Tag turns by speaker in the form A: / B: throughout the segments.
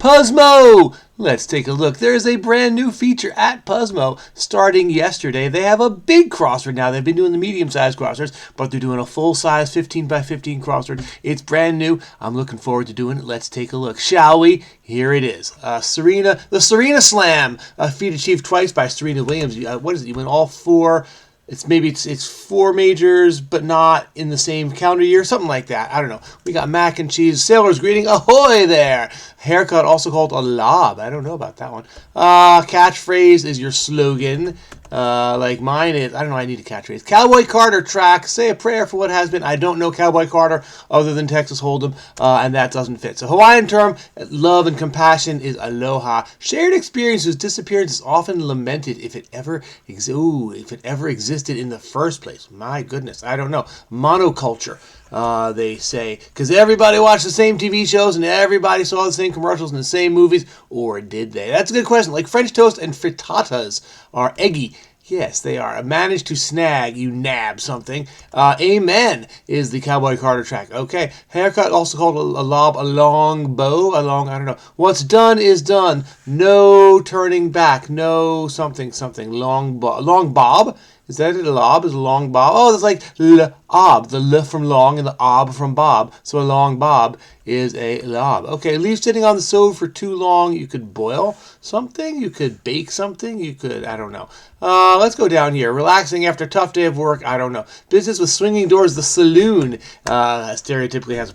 A: Puzzmo! Let's take a look. There's a brand new feature at Puzzmo starting yesterday. They have a big crossword now. They've been doing the medium-sized crosswords, but they're doing a full-size 15 by 15 crossword. It's brand new. I'm looking forward to doing it. Let's take a look, shall we? Here it is. The Serena Slam, feat achieved twice by Serena Williams. What is it? You win all four. It's four majors, but not in the same calendar year, something like that. I don't know. We got mac and cheese, sailor's greeting, ahoy there. Haircut, also called a lob. I don't know about that one. Catchphrase is your slogan. Like mine is, I don't know, I need a catchphrase. Cowboy Carter track, say a prayer for what has been. I don't know Cowboy Carter other than Texas Hold'em, and that doesn't fit. So Hawaiian term, love and compassion is aloha. Shared experience whose disappearance is often lamented if it ever existed in the first place. My goodness, I don't know. Monoculture. They say, because everybody watched the same TV shows and everybody saw the same commercials and the same movies, or did they? That's a good question. Like French toast and frittatas are eggy. Yes, they are. Manage to snag, you nab something. Amen is the Cowboy Carter track. Okay, haircut, also called a lob, a long bow, I don't know. What's done is done. No turning back. No something. Long bob. Is that a lob? Is a long bob? Oh, that's like l-ob. The l from long and the ob from bob. So a long bob is a lob. Okay, leave sitting on the stove for too long. You could boil something. You could bake something. You could, I don't know. Let's go down here. Relaxing after a tough day of work. I don't know. Business with swinging doors. The saloon. Stereotypically has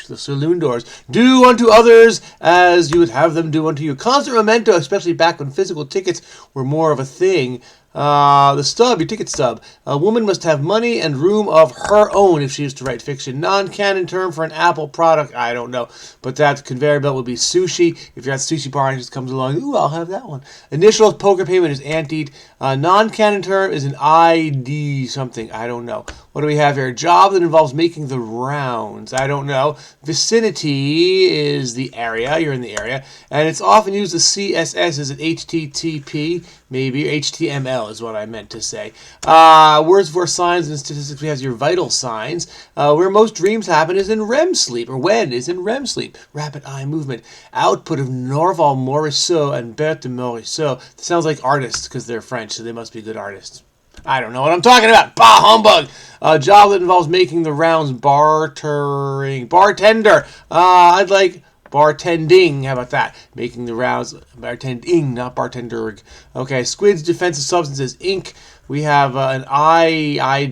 A: the saloon doors. Do unto others as you would have them do unto you. Constant memento, especially back when physical tickets were more of a thing. The stub, your ticket stub. A woman must have money and room of her own if she is to write fiction. Non-canon term for an Apple product, I don't know. But that conveyor belt would be sushi. If you're at sushi bar and it just comes along, ooh, I'll have that one. Initial poker payment is anteed. Non-canon term is an ID something, I don't know. What do we have here? A job that involves making the rounds, I don't know. Vicinity is the area, you're in the area. And it's often used as CSS, is it HTTP? Maybe HTML is what I meant to say. Words for signs and statistics. We have your vital signs. Where most dreams happen is in REM sleep, or when is in REM sleep. Rapid eye movement. Output of Norval Morisot and Berthe de Morisot. Sounds like artists because they're French, so they must be good artists. I don't know what I'm talking about. Bah, humbug. A job that involves making the rounds. Bartering. Bartender. I'd like bartending, how about that? Making the rounds, bartending, not bartender. Okay, squid's defensive substances, ink. We have an eye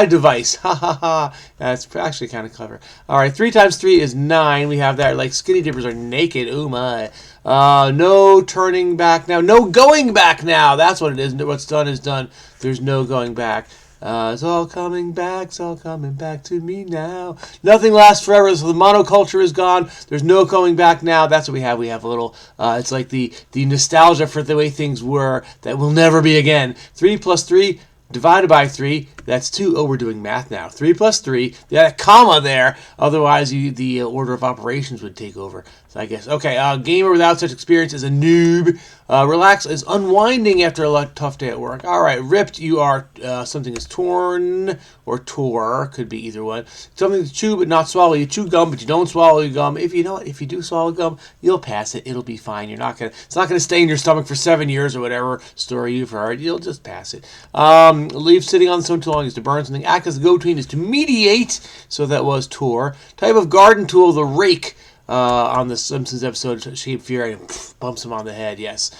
A: device. Ha ha ha. That's actually kind of clever. All right, 3 times 3 is 9. We have that, like skinny dippers are naked. Oh my. No turning back now. No going back now. That's what it is. What's done is done. There's no going back. It's all coming back to me now. Nothing lasts forever, so the monoculture is gone. There's no going back now. That's what we have. We have a little, it's like the nostalgia for the way things were that will never be again. 3 plus 3 divided by 3, that's 2. Oh, we're doing math now. 3 plus 3, yeah, a comma there. Otherwise, the order of operations would take over. So I guess, okay, gamer without such experience is a noob. Relax is unwinding after a tough day at work. All right, ripped, you are, something is torn or tore, could be either one. Something to chew but not swallow. You chew gum, but you don't swallow your gum. If you do swallow gum, you'll pass it. It'll be fine. It's not gonna stay in your stomach for 7 years or whatever story you've heard. You'll just pass it. Leave sitting on the stone too long is to burn something. Act as a go-between is to mediate. So that was tore. Type of garden tool, the rake. On the Simpsons episode Shape Fear, and bumps him on the head, yes.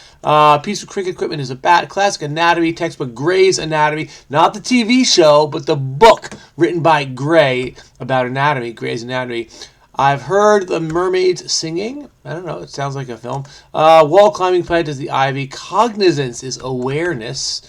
A: Piece of cricket equipment is a bat. Classic anatomy textbook, Gray's Anatomy. Not the TV show, but the book written by Gray about anatomy, Gray's Anatomy. I've heard the mermaids singing. I don't know, it sounds like a film. Wall climbing plant is the ivy. Cognizance is awareness.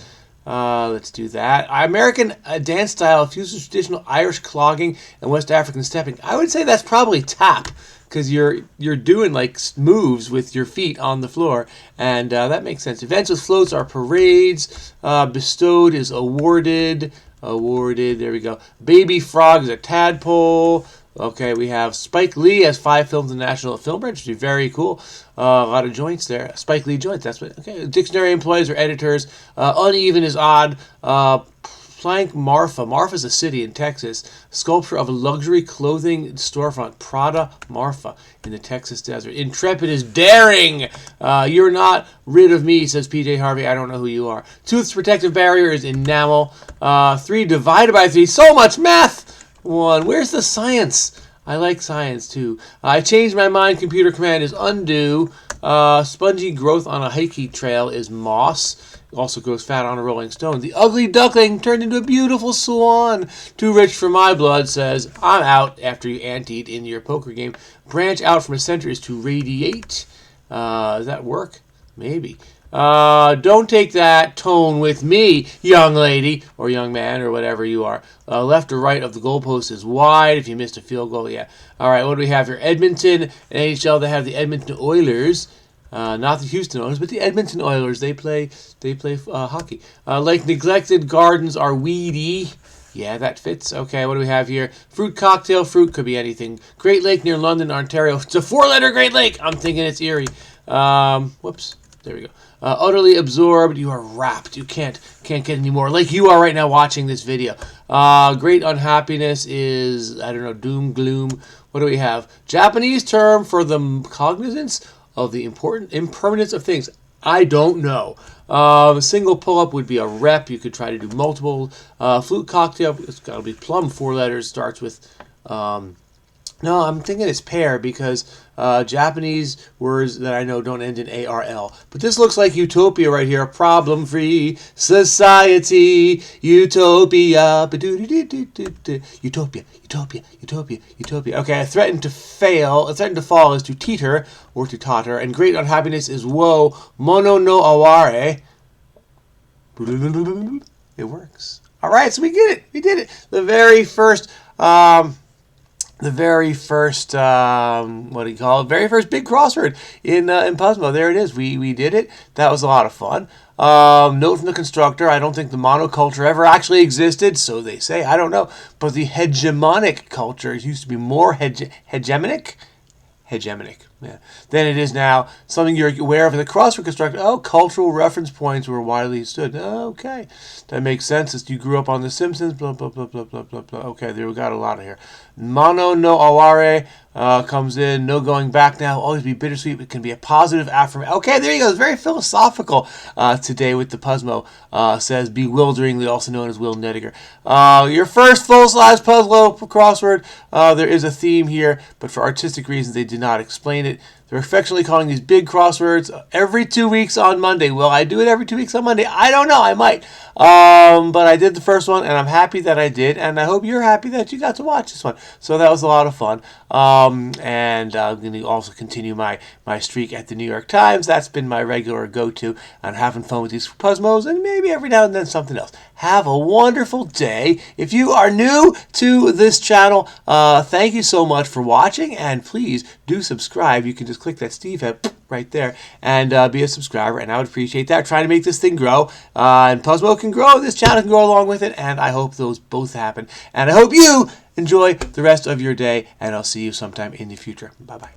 A: Let's do that. American dance style fuses traditional Irish clogging and West African stepping. I would say that's probably tap, because you're doing like moves with your feet on the floor, and that makes sense. Events with floats are parades. Bestowed is awarded. There we go. Baby frog is a tadpole. Okay, we have Spike Lee has 5 films in the National Film Registry. Very cool. A lot of joints there. Spike Lee joints. That's what. Okay. Dictionary employees or editors. Uneven is odd. Plank Marfa. Marfa is a city in Texas. Sculpture of a luxury clothing storefront. Prada Marfa in the Texas desert. Intrepid is daring. You're not rid of me, says PJ Harvey. I don't know who you are. Tooth's protective barrier is enamel. 3 divided by 3. So much math. 1. Where's the science? I like science too. I changed my mind. Computer command is undo. Spongy growth on a hiking trail is moss. Also grows fat on a rolling stone. The ugly duckling turned into a beautiful swan. Too rich for my blood, says, I'm out after you anteed in your poker game. Branch out from a center is to radiate. Does that work? Maybe. Don't take that tone with me, young lady, or young man, or whatever you are. Left or right of the goalpost is wide. If you missed a field goal, yeah. All right, what do we have here? Edmonton, NHL, they have the Edmonton Oilers. Not the Houston Oilers, but the Edmonton Oilers. They play hockey. Like neglected gardens are weedy. Yeah, that fits. Okay, what do we have here? Fruit cocktail. Fruit could be anything. Great Lake near London, Ontario. It's a 4-letter Great Lake. I'm thinking it's Erie. Whoops. There we go. Utterly absorbed. You are wrapped. You can't get any more. Like you are right now watching this video. Great unhappiness is, I don't know, doom, gloom. What do we have? Japanese term for the cognizance of the important impermanence of things. I don't know. A single pull-up would be a rep. You could try to do multiple. Flute cocktail, it's got to be plum. 4 letters, starts with... no, I'm thinking it's pear because Japanese words that I know don't end in A-R-L. But this looks like utopia right here. Problem-free society. Utopia. Utopia. Utopia. Utopia. Utopia. Okay, I threatened to fail. A threatened to fall is to teeter or to totter. And great unhappiness is woe. Mono no aware. It works. All right, so we did it. We did it. The very first... what do you call it? Very first big crossword in Puzzmo. There it is. We did it. That was a lot of fun. Note from the constructor, I don't think the monoculture ever actually existed, so they say. I don't know. But the hegemonic culture used to be more hegemonic? Hegemonic, yeah. Than it is now. Something you're aware of in the crossword constructor. Oh, cultural reference points were widely stood. Okay. That makes sense as you grew up on The Simpsons, blah, blah, blah, blah, blah, blah, blah. Okay, there we got a lot of here. Mono no aware comes in. No going back now. Always be bittersweet. It can be a positive affirmation. Okay, there you go. It's very philosophical today with the Puzzmo. Says bewilderingly, also known as Will Nediger. Your first full-size Puzzmo crossword. There is a theme here, but for artistic reasons, they did not explain it. They're affectionately calling these big crosswords every 2 weeks on Monday. Will I do it every 2 weeks on Monday? I don't know. I might. But I did the first one, and I'm happy that I did, and I hope you're happy that you got to watch this one. So that was a lot of fun. And I'm going to also continue my streak at the New York Times. That's been my regular go-to, and having fun with these Puzzmos, and maybe every now and then something else. Have a wonderful day. If you are new to this channel, thank you so much for watching, and please do subscribe. You can just click that Steve head right there and be a subscriber, and I would appreciate that. Trying to make this thing grow, and Puzzmo can grow, this channel can grow along with it, and I hope those both happen. And I hope you enjoy the rest of your day, and I'll see you sometime in the future. Bye-bye.